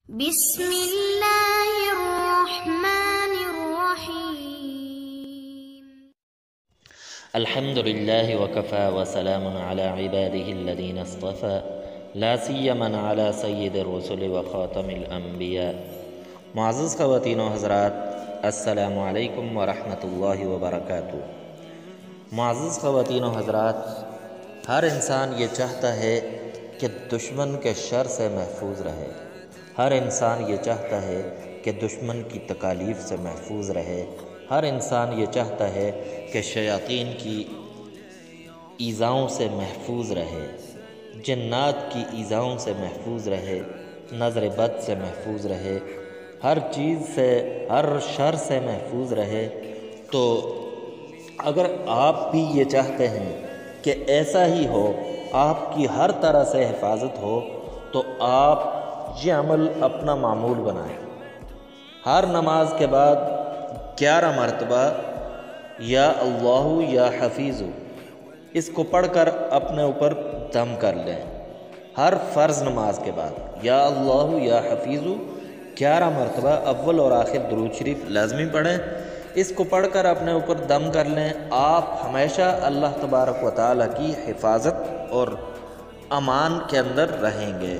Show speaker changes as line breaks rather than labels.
بسم اللہ الرحمن الرحیم۔
الحمد للہ وکفى وسلام علی عباده الذین اصطفى لا سیما علی سید الرسل وخاتم الانبیاء۔ معزز خواتین و حضرات، السلام علیکم ورحمۃ اللہ وبرکاتہ۔ معزز خواتین و حضرات، ہر انسان یہ چاہتا ہے کہ دشمن کے شر سے محفوظ رہے، ہر انسان یہ چاہتا ہے کہ دشمن کی تکالیف سے محفوظ رہے، ہر انسان یہ چاہتا ہے کہ شیاطین کی ایذاؤں سے محفوظ رہے، جنات کی ایذاؤں سے محفوظ رہے، نظر بد سے محفوظ رہے، ہر چیز سے، ہر شر سے محفوظ رہے۔ تو اگر آپ بھی یہ چاہتے ہیں کہ ایسا ہی ہو، آپ کی ہر طرح سے حفاظت ہو، تو آپ یہ عمل اپنا معمول بنائیں۔ ہر نماز کے بعد 11 مرتبہ یا اللہ یا حفیظ اس کو پڑھ کر اپنے اوپر دم کر لیں۔ ہر فرض نماز کے بعد یا اللہ یا حفیظ 11 مرتبہ اول اور آخر درود شریف لازمی پڑھیں۔ اس کو پڑھ کر اپنے اوپر دم کر لیں، آپ ہمیشہ اللہ تبارک و تعالیٰ کی حفاظت اور امان کے اندر رہیں گے۔